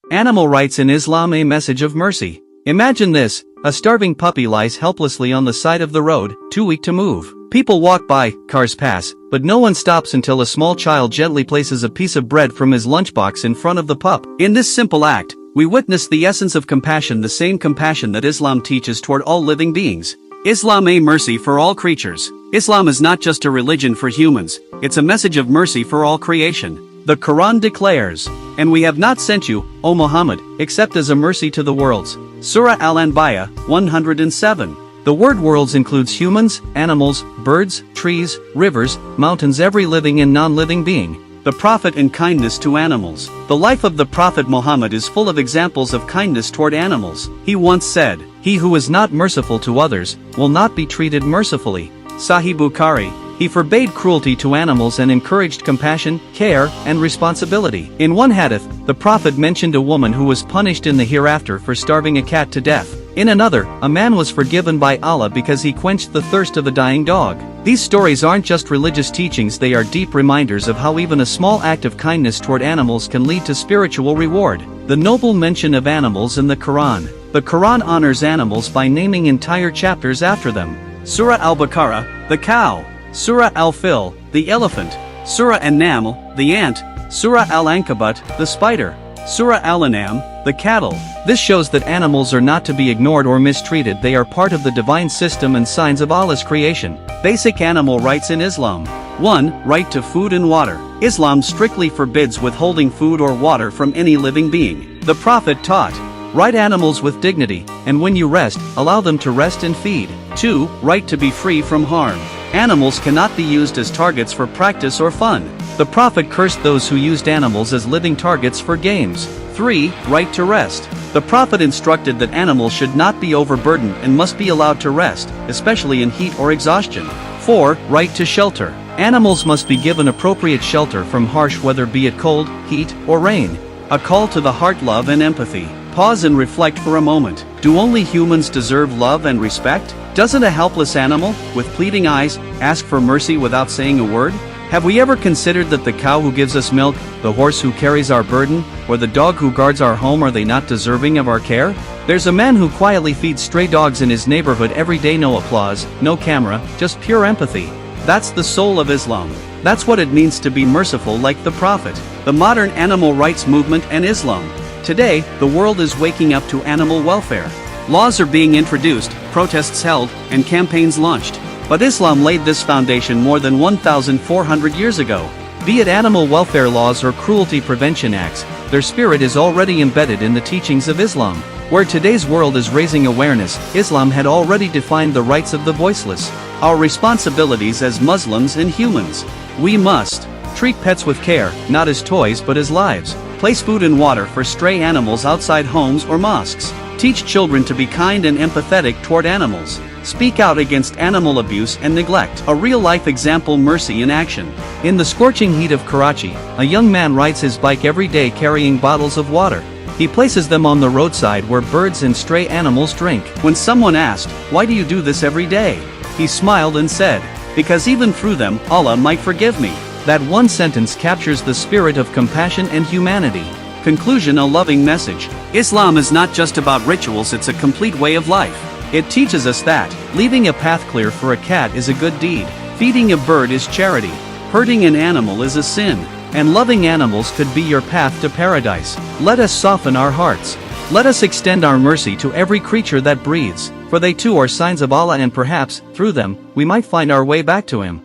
Animal rights in Islam: a message of mercy. Imagine this: a starving puppy lies helplessly on the side of the road, too weak to move. People walk by, cars pass, but no one stops until a small child gently places a piece of bread from his lunchbox in front of the pup. In this simple act, we witness the essence of compassion, the same compassion that Islam teaches toward all living beings. Islam: a mercy for all creatures. Islam is not just a religion for humans, it's a message of mercy for all creation. The Qur'an declares, "And we have not sent you, O Muhammad, except as a mercy to the worlds." Surah Al-Anbiya, 107. The word worlds includes humans, animals, birds, trees, rivers, mountains, every living and non-living being. The Prophet and kindness to animals. The life of the Prophet Muhammad is full of examples of kindness toward animals. He once said, "He who is not merciful to others will not be treated mercifully." Sahih Bukhari. He forbade cruelty to animals and encouraged compassion, care, and responsibility. In one hadith, the Prophet mentioned a woman who was punished in the hereafter for starving a cat to death. In another, a man was forgiven by Allah because he quenched the thirst of a dying dog. These stories aren't just religious teachings, they are deep reminders of how even a small act of kindness toward animals can lead to spiritual reward. The noble mention of animals in the Quran. The Quran honors animals by naming entire chapters after them. Surah Al-Baqarah, the cow. Surah Al-Fil, the elephant. Surah An-Naml, the ant. Surah Al-Ankabut, the spider. Surah Al-An'am, the cattle. This shows that animals are not to be ignored or mistreated, they are part of the divine system and signs of Allah's creation. Basic animal rights in Islam. 1. Right to food and water. Islam strictly forbids withholding food or water from any living being. The Prophet taught, "Right animals with dignity, and when you rest, allow them to rest and feed." 2. Right to be free from harm. Animals cannot be used as targets for practice or fun. The Prophet cursed those who used animals as living targets for games. 3. Right to rest. The Prophet instructed that animals should not be overburdened and must be allowed to rest, especially in heat or exhaustion. 4. Right to shelter. Animals must be given appropriate shelter from harsh weather, be it cold, heat, or rain. A call to the heart, love and empathy. Pause and reflect for a moment. Do only humans deserve love and respect? Doesn't a helpless animal, with pleading eyes, ask for mercy without saying a word? Have we ever considered that the cow who gives us milk, the horse who carries our burden, or the dog who guards our home, are they not deserving of our care? There's a man who quietly feeds stray dogs in his neighborhood every day. No applause, no camera, just pure empathy. That's the soul of Islam. That's what it means to be merciful like the Prophet. The modern animal rights movement and Islam. Today, the world is waking up to animal welfare. Laws are being introduced, protests held, and campaigns launched. But Islam laid this foundation more than 1,400 years ago. Be it animal welfare laws or cruelty prevention acts, their spirit is already embedded in the teachings of Islam. Where today's world is raising awareness, Islam had already defined the rights of the voiceless. Our responsibilities as Muslims and humans. We must treat pets with care, not as toys but as lives. Place food and water for stray animals outside homes or mosques. Teach children to be kind and empathetic toward animals. Speak out against animal abuse and neglect. A real-life example: mercy in action. In the scorching heat of Karachi, a young man rides his bike every day carrying bottles of water. He places them on the roadside where birds and stray animals drink. When someone asked, "Why do you do this every day?" he smiled and said, "Because even through them, Allah might forgive me." That one sentence captures the spirit of compassion and humanity. Conclusion: a loving message. Islam is not just about rituals, it's a complete way of life. It teaches us that leaving a path clear for a cat is a good deed, feeding a bird is charity, hurting an animal is a sin, and loving animals could be your path to paradise. Let us soften our hearts. Let us extend our mercy to every creature that breathes, for they too are signs of Allah, and perhaps, through them, we might find our way back to Him.